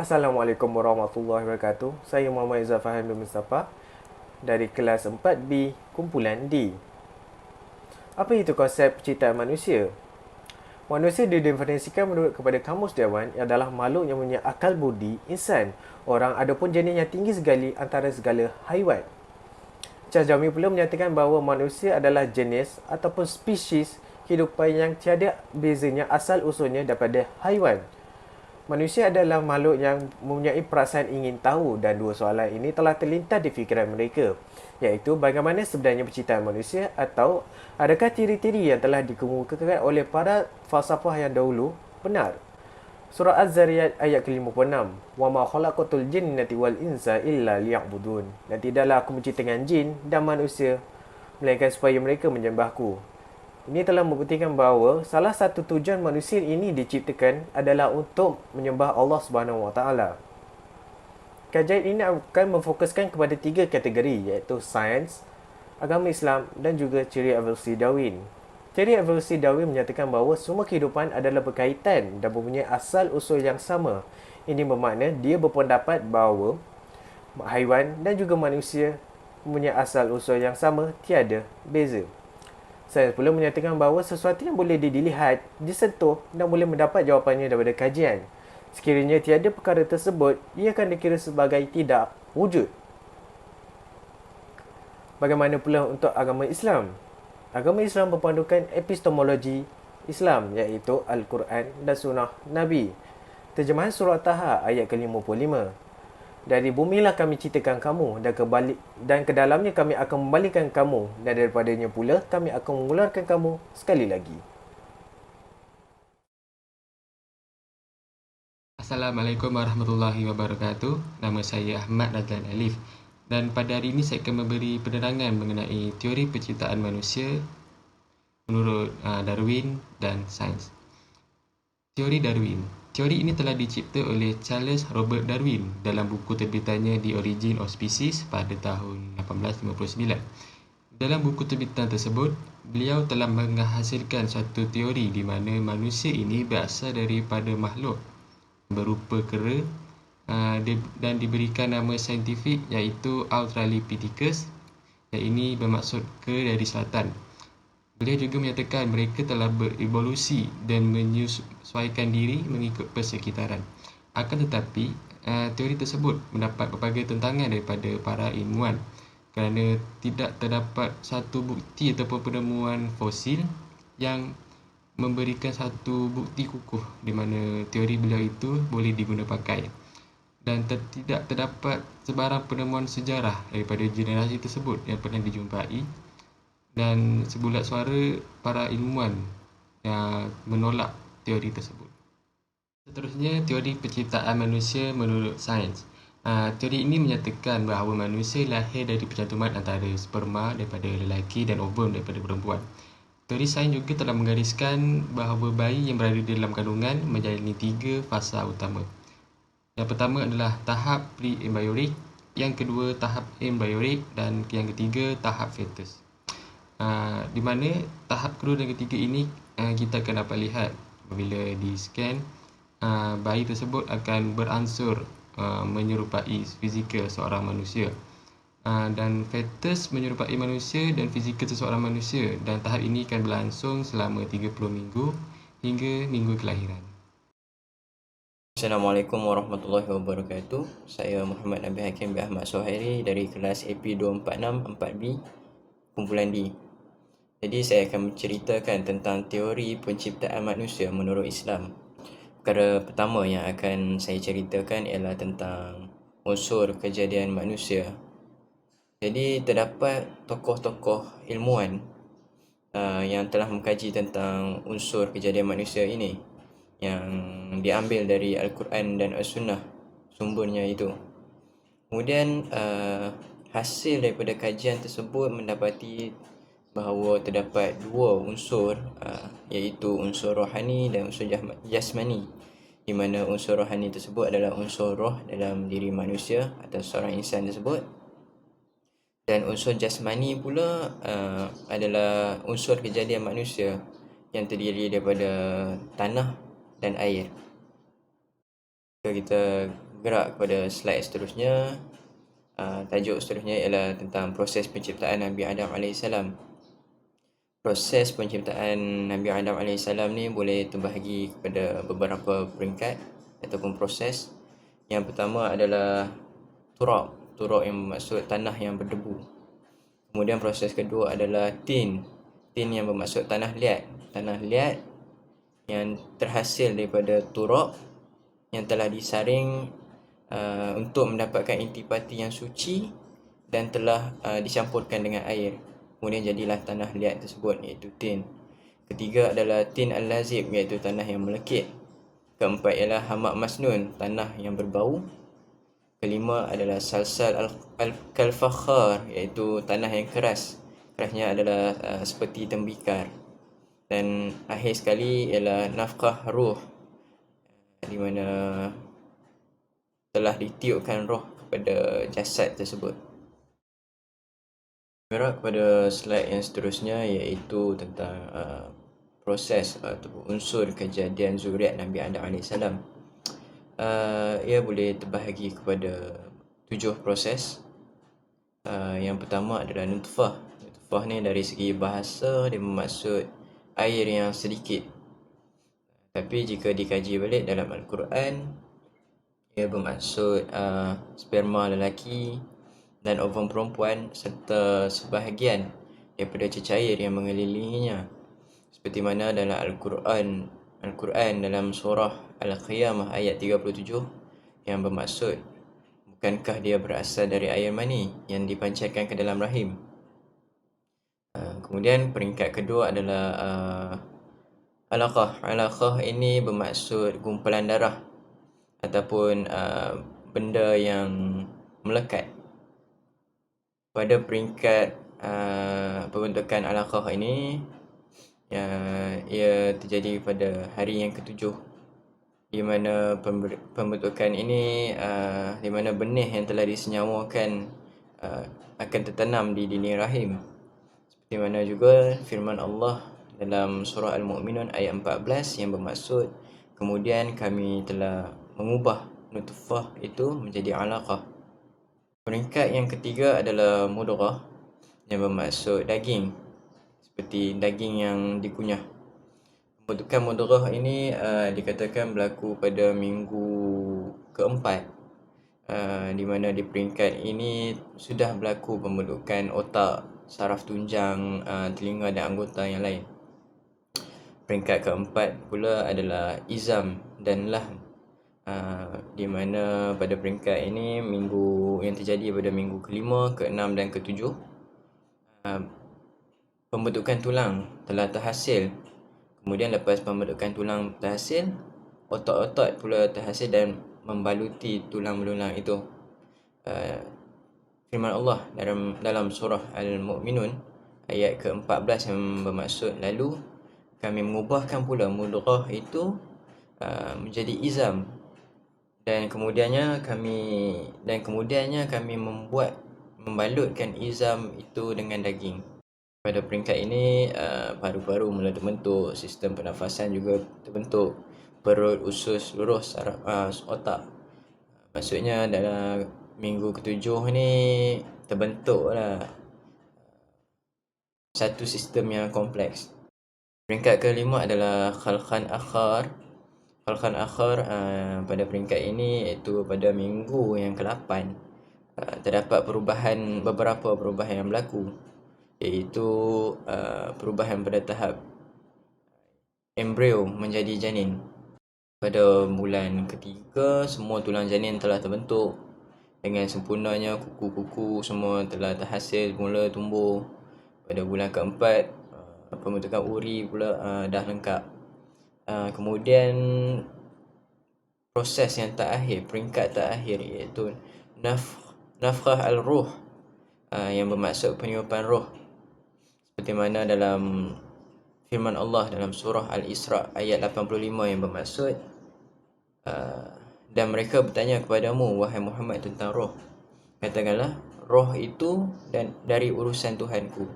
Assalamualaikum warahmatullahi wabarakatuh. Saya Muhammad Izzat Fahim bin Mustafa dari kelas 4B kumpulan D. Apa itu konsep penciptaan manusia? Manusia didefinisikan menurut kepada Kamus Dewan adalah makhluk yang mempunyai akal budi, insan, orang adapun jenis yang tinggi sekali antara segala haiwan. Charles Darwin pula menyatakan bahawa manusia adalah jenis ataupun spesies kehidupan yang tiada bezanya asal usulnya daripada haiwan. Manusia adalah makhluk yang mempunyai perasaan ingin tahu dan dua soalan ini telah terlintas di fikiran mereka, iaitu bagaimana sebenarnya penciptaan manusia atau adakah teori-teori yang telah dikemukakan oleh para falsafah yang dahulu benar. Surah Az-Zariyat ayat ke-56, "Wa ma khalaqatul jinnati wal insa illa liya'budun." Dan tidaklah aku menciptakan jin dan manusia melainkan supaya mereka menyembahku. Ini telah membuktikan bahawa salah satu tujuan manusia ini diciptakan adalah untuk menyembah Allah Subhanahu Wa Taala. Kajian ini akan memfokuskan kepada tiga kategori, iaitu sains, agama Islam dan juga teori evolusi Darwin. Teori evolusi Darwin menyatakan bahawa semua kehidupan adalah berkaitan dan mempunyai asal usul yang sama. Ini bermakna dia berpendapat bahawa haiwan dan juga manusia mempunyai asal usul yang sama, tiada beza. Sains pula menyatakan bahawa sesuatu yang boleh dilihat, disentuh dan boleh mendapat jawapannya daripada kajian. Sekiranya tiada perkara tersebut, ia akan dikira sebagai tidak wujud. Bagaimana pula untuk agama Islam? Agama Islam berpandukan epistemologi Islam, iaitu Al-Quran dan Sunnah Nabi. Terjemahan surah Taha ayat ke-55. Dari bumilah kami ciptakan kamu dan ke dalamnya kami akan membalikan kamu dan daripadanya pula kami akan mengeluarkan kamu sekali lagi. Assalamualaikum warahmatullahi wabarakatuh. Nama saya Ahmad Razlan Alif dan pada hari ini saya akan memberi penerangan mengenai teori penciptaan manusia menurut Darwin dan sains. Teori Darwin. Teori ini telah dicipta oleh Charles Robert Darwin dalam buku terbitannya The Origin of Species pada tahun 1859. Dalam buku terbitan tersebut, beliau telah menghasilkan satu teori di mana manusia ini berasal daripada makhluk berupa kera dan diberikan nama saintifik iaitu Australopithecus, yang ini bermaksud kera dari selatan. Beliau juga menyatakan mereka telah berevolusi dan menyesuaikan diri mengikut persekitaran. Akan tetapi, teori tersebut mendapat pelbagai tentangan daripada para ilmuwan kerana tidak terdapat satu bukti ataupun penemuan fosil yang memberikan satu bukti kukuh di mana teori beliau itu boleh diguna pakai. Dan tidak terdapat sebarang penemuan sejarah daripada generasi tersebut yang pernah dijumpai. Dan sebulat suara para ilmuwan yang menolak teori tersebut. Seterusnya, teori penciptaan manusia menurut sains. Teori ini menyatakan bahawa manusia lahir dari percantuman antara sperma daripada lelaki dan ovum daripada perempuan. Teori sains juga telah menggariskan bahawa bayi yang berada di dalam kandungan menjalani 3 fasa utama. Yang pertama adalah tahap pre-embryonik, yang kedua tahap embryonik dan yang ketiga tahap fetus. Di mana tahap kedua dan ketiga ini kita akan dapat lihat apabila di scan bayi tersebut akan beransur menyerupai fizikal seorang manusia, dan fetus menyerupai manusia dan fizikal seseorang manusia, dan tahap ini akan berlangsung selama 30 minggu hingga minggu kelahiran. Assalamualaikum warahmatullahi wabarakatuh. Saya Muhammad Nabi Hakim bin Ahmad Sohairi dari kelas AP246 4B kumpulan D. Jadi saya akan menceritakan tentang teori penciptaan manusia menurut Islam. Perkara pertama yang akan saya ceritakan ialah tentang unsur kejadian manusia. Jadi terdapat tokoh-tokoh ilmuwan yang telah mengkaji tentang unsur kejadian manusia ini, yang diambil dari Al-Quran dan As-Sunnah sumbernya itu. Kemudian hasil daripada kajian tersebut mendapati bahawa terdapat 2 unsur, iaitu unsur rohani dan unsur jasmani, di mana unsur rohani tersebut adalah unsur roh dalam diri manusia atau seorang insan tersebut, dan unsur jasmani pula adalah unsur kejadian manusia yang terdiri daripada tanah dan air. Jika kita bergerak kepada slide seterusnya. Tajuk seterusnya ialah tentang proses penciptaan Nabi Adam AS. Proses penciptaan Nabi Adam AS ni boleh terbahagi kepada beberapa peringkat ataupun proses. Yang pertama adalah turab. Turab yang bermaksud tanah yang berdebu. Kemudian proses kedua adalah tin. Tin yang bermaksud tanah liat. Tanah liat yang terhasil daripada turab yang telah disaring untuk mendapatkan intipati yang suci dan telah dicampurkan dengan air. Kemudian jadilah tanah liat tersebut, iaitu tin. Ketiga adalah tin al-lazib, iaitu tanah yang melekit. Keempat ialah hamak masnun, tanah yang berbau. Kelima adalah salsal al-kalfakhar, iaitu tanah yang keras. Kerasnya adalah seperti tembikar. Dan akhir sekali ialah nafkah ruh, di mana telah ditiupkan roh kepada jasad tersebut. Bergerak kepada slide yang seterusnya, iaitu tentang proses atau unsur kejadian zuriat Nabi Adam AS. Ia boleh terbahagi kepada 7 proses. Yang pertama adalah nutfah. Nutfah ni dari segi bahasa dia bermaksud air yang sedikit. Tapi jika dikaji balik dalam Al-Quran, ia bermaksud sperma lelaki dan ovum perempuan serta sebahagian daripada cecair yang mengelilinginya. Seperti mana dalam Al-Quran dalam surah Al-Qiyamah ayat 37 yang bermaksud, bukankah dia berasal dari air mani yang dipancarkan ke dalam rahim. Kemudian peringkat kedua adalah alaqah. Alaqah ini bermaksud gumpalan darah ataupun benda yang melekat. Pada peringkat pembentukan alaqah ini, ia terjadi pada hari yang ke-7, di mana pembentukan ini di mana benih yang telah disenyawakan akan tertanam di dinding rahim. Seperti mana juga firman Allah dalam surah Al-Mu'minun ayat 14 yang bermaksud, kemudian kami telah mengubah nutfah itu menjadi alaqah. Peringkat yang ketiga adalah mudghah, yang bermaksud daging, seperti daging yang dikunyah. Pembentukan mudghah ini dikatakan berlaku pada minggu keempat, di mana di peringkat ini sudah berlaku pembentukan otak, saraf tunjang, telinga dan anggota yang lain. Peringkat keempat pula adalah izam dan lahm, di mana pada peringkat ini minggu yang terjadi pada minggu ke-5, ke-6 dan ke-7, pembentukan tulang telah terhasil. Kemudian lepas pembentukan tulang terhasil, otot-otot pula terhasil dan membaluti tulang belulang itu. Firman Allah dalam surah Al-Mu'minun ayat ke-14 yang bermaksud, lalu kami mengubahkan pula mudghah itu menjadi izam, dan kemudiannya kami membalutkan izam itu dengan daging. Pada peringkat ini paru-paru mula terbentuk, sistem pernafasan juga terbentuk, perut, usus, seluruh saraf otak. Maksudnya dalam minggu ke-7 ni terbentuklah satu sistem yang kompleks. Peringkat ke-5 adalah khalqan akhar. Khalqan akhar pada peringkat ini, iaitu pada minggu yang ke-8, terdapat beberapa perubahan yang berlaku, iaitu perubahan pada tahap embrio menjadi janin. Pada bulan ketiga, semua tulang janin telah terbentuk dengan sempurnanya, kuku-kuku semua telah terhasil, mula tumbuh. Pada bulan keempat, pembentukan uri pula dah lengkap. Kemudian proses yang terakhir, peringkat terakhir, iaitu nafkhah al-ruh, yang bermaksud peniupan roh. Seperti mana dalam firman Allah dalam surah Al-Isra ayat 85 yang bermaksud, dan mereka bertanya kepadamu, wahai Muhammad, tentang roh. Katakanlah, roh itu dari urusan Tuhanku,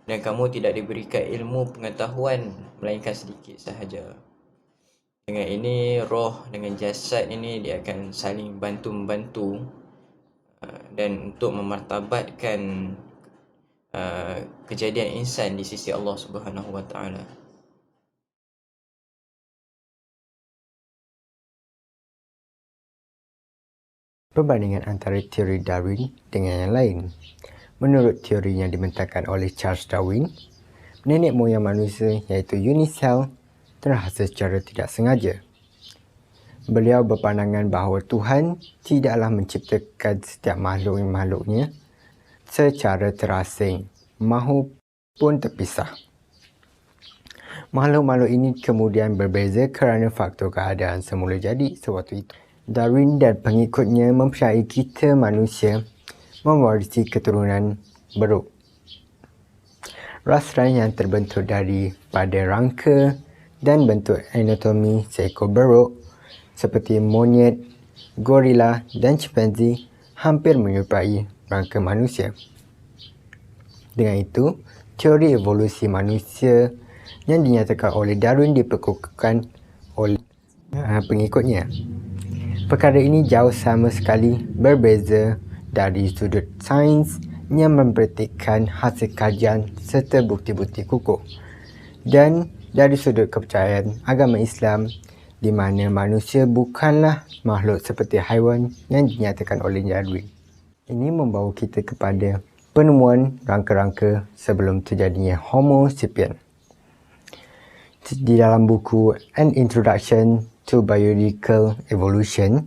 dan kamu tidak diberikan ilmu pengetahuan melainkan sedikit sahaja. Dengan ini roh dengan jasad ini dia akan saling bantu-membantu dan untuk memartabatkan kejadian insan di sisi Allah Subhanahu Wa Taala. Perbandingan antara teori Darwin dengan yang lain. Menurut teori yang dibentangkan oleh Charles Darwin, nenek moyang manusia iaitu Unisel terhasil secara tidak sengaja. Beliau berpandangan bahawa Tuhan tidaklah menciptakan setiap makhluknya secara terasing mahupun terpisah. Makhluk-makhluk ini kemudian berbeza kerana faktor keadaan semula jadi sewaktu itu. Darwin dan pengikutnya mempercayai kita manusia mewarisi keturunan beruk. Ras lain yang terbentuk daripada rangka dan bentuk anatomi seekor beruk seperti monyet, gorila dan chimpanzee hampir menyerupai rangka manusia. Dengan itu, teori evolusi manusia yang dinyatakan oleh Darwin diperkukuhkan oleh pengikutnya. Perkara ini jauh sama sekali berbeza dari sudut sains yang memperhatikan hasil kajian serta bukti-bukti kukuh, dan dari sudut kepercayaan agama Islam di mana manusia bukanlah makhluk seperti haiwan yang dinyatakan oleh Darwin. Ini membawa kita kepada penemuan rangka-rangka sebelum terjadinya Homo sapiens. Di dalam buku An Introduction to Biological Evolution,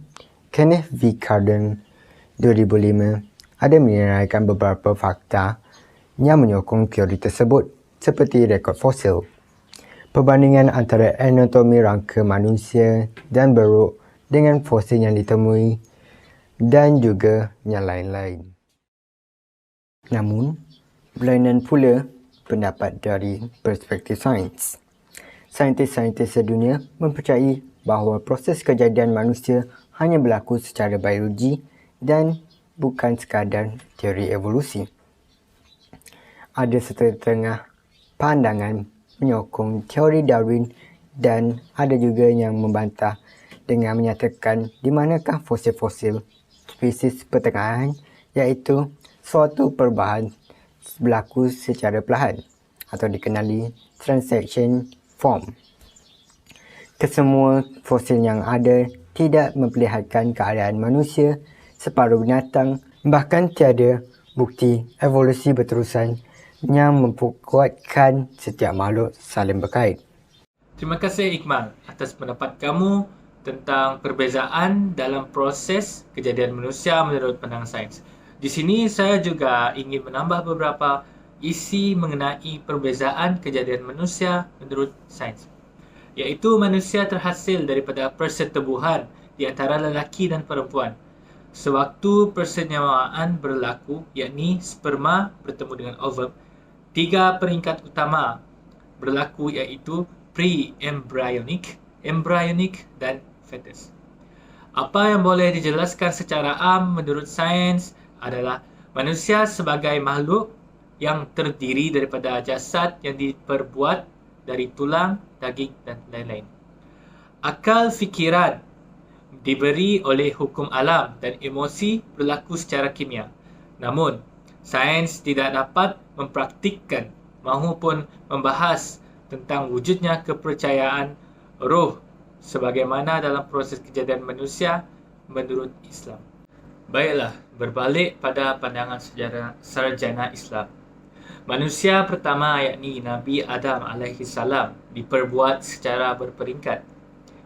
Kenneth V. Carden 2005 ada menyenaraikan beberapa fakta yang menyokong teori tersebut seperti rekod fosil, perbandingan antara anatomi rangka manusia dan beruk dengan fosil yang ditemui, dan juga yang lain-lain. Namun, berlainan pula pendapat dari perspektif sains. Saintis-saintis sedunia mempercayai bahawa proses kejadian manusia hanya berlaku secara biologi dan bukan sekadar teori evolusi. Ada setengah pandangan menyokong teori Darwin dan ada juga yang membantah dengan menyatakan di manakah fosil-fosil spesies pertengahan, iaitu suatu perubahan berlaku secara perlahan atau dikenali transition form. Kesemua fosil yang ada tidak memperlihatkan keadaan manusia separuh binatang, bahkan tiada bukti evolusi berterusan yang memperkuatkan setiap makhluk saling berkait. Terima kasih Iqmal atas pendapat kamu tentang perbezaan dalam proses kejadian manusia menurut pandangan sains. Di sini saya juga ingin menambah beberapa isi mengenai perbezaan kejadian manusia menurut sains, iaitu manusia terhasil daripada persetubuhan di antara lelaki dan perempuan. Sewaktu persenyawaan berlaku, yakni sperma bertemu dengan ovum, 3 peringkat utama berlaku, iaitu pre-embryonic, embryonic dan fetus. Apa yang boleh dijelaskan secara am menurut sains adalah manusia sebagai makhluk yang terdiri daripada jasad yang diperbuat dari tulang, daging dan lain-lain. Akal fikiran diberi oleh hukum alam dan emosi berlaku secara kimia. Namun, sains tidak dapat mempraktikkan maupun membahas tentang wujudnya kepercayaan roh sebagaimana dalam proses kejadian manusia menurut Islam. Baiklah, berbalik pada pandangan sejarah sarjana Islam. Manusia pertama, yakni Nabi Adam alaihissalam, diperbuat secara berperingkat,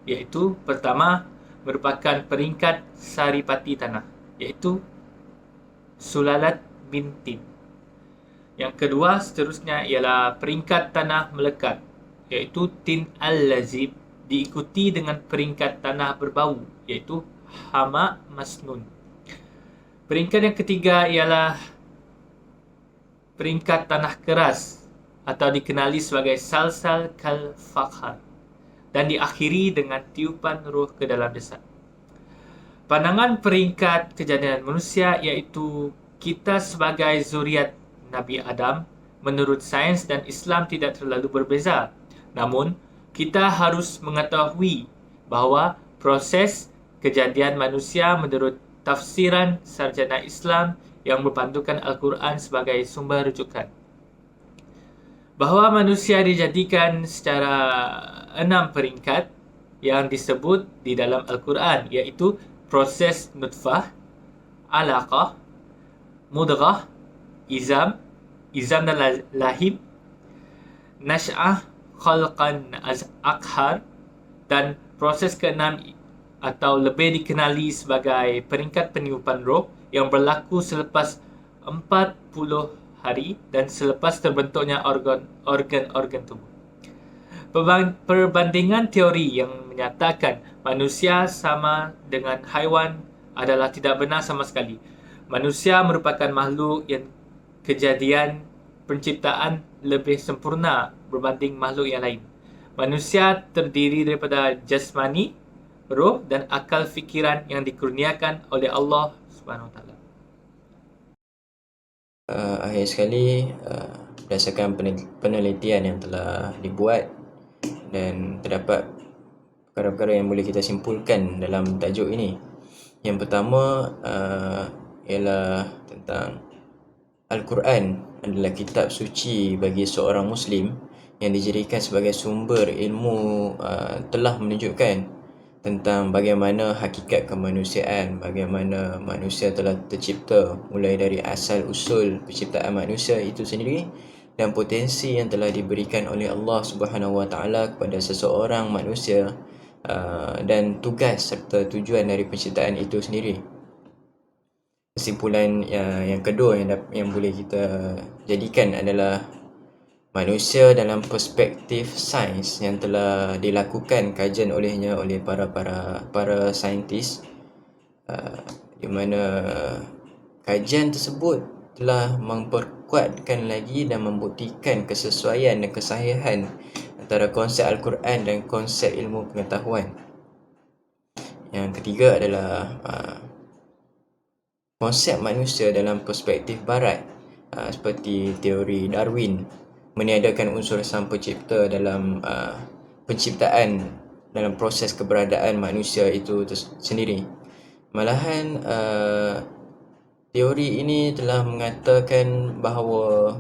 iaitu pertama merupakan peringkat saripati tanah, iaitu Sulalat bin Tin. Yang kedua seterusnya ialah peringkat tanah melekat, iaitu Tin al-Lazib, diikuti dengan peringkat tanah berbau, iaitu Hama Masnun. Peringkat yang ketiga ialah peringkat tanah keras atau dikenali sebagai Salsal kal Fakhar, dan diakhiri dengan tiupan roh ke dalam jasad. Pandangan peringkat kejadian manusia, iaitu kita sebagai zuriat Nabi Adam, menurut sains dan Islam tidak terlalu berbeza. Namun, kita harus mengetahui bahawa proses kejadian manusia menurut tafsiran sarjana Islam yang berpandukan Al-Quran sebagai sumber rujukan. Bahawa manusia dijadikan secara 6 peringkat yang disebut di dalam Al-Quran, iaitu proses nutfah, alaqah, mudghah, izam dan lahim, nash'ah, khalqan akhar, dan proses ke-6 atau lebih dikenali sebagai peringkat peniupan roh yang berlaku selepas 40 hari dan selepas terbentuknya organ-organ tubuh. Perbandingan teori yang menyatakan manusia sama dengan haiwan adalah tidak benar sama sekali. Manusia merupakan makhluk yang kejadian penciptaan lebih sempurna berbanding makhluk yang lain. Manusia terdiri daripada jasmani, roh dan akal fikiran yang dikurniakan oleh Allah Subhanahu Wa Taala. Akhir sekali, berdasarkan penelitian yang telah dibuat dan terdapat perkara-perkara yang boleh kita simpulkan dalam tajuk ini. Yang pertama ialah tentang Al-Quran adalah kitab suci bagi seorang Muslim yang dijadikan sebagai sumber ilmu, telah menunjukkan tentang bagaimana hakikat kemanusiaan, bagaimana manusia telah tercipta, mulai dari asal usul penciptaan manusia itu sendiri dan potensi yang telah diberikan oleh Allah Subhanahu Wa Taala kepada seseorang manusia, dan tugas serta tujuan dari penciptaan itu sendiri. Kesimpulan yang kedua yang boleh kita jadikan adalah manusia dalam perspektif sains yang telah dilakukan kajian olehnya oleh para saintis, di mana kajian tersebut telah memperkuatkan lagi dan membuktikan kesesuaian dan kesahihan antara konsep Al-Quran dan konsep ilmu pengetahuan. Yang ketiga adalah konsep manusia dalam perspektif barat, seperti teori Darwin, meniadakan unsur sang pencipta dalam penciptaan, dalam proses keberadaan manusia itu sendiri. Malahan teori ini telah mengatakan bahawa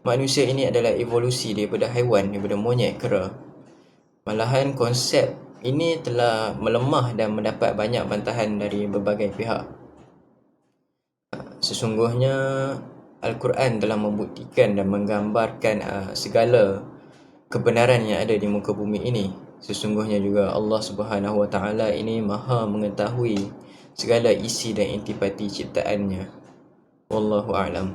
manusia ini adalah evolusi daripada haiwan, daripada monyet kera. Malahan konsep ini telah melemah dan mendapat banyak bantahan dari berbagai pihak. Sesungguhnya Al-Quran telah membuktikan dan menggambarkan segala kebenaran yang ada di muka bumi ini. Sesungguhnya juga Allah Subhanahu Wa Taala ini Maha mengetahui segala isi dan intipati ciptaannya. Wallahu a'lam.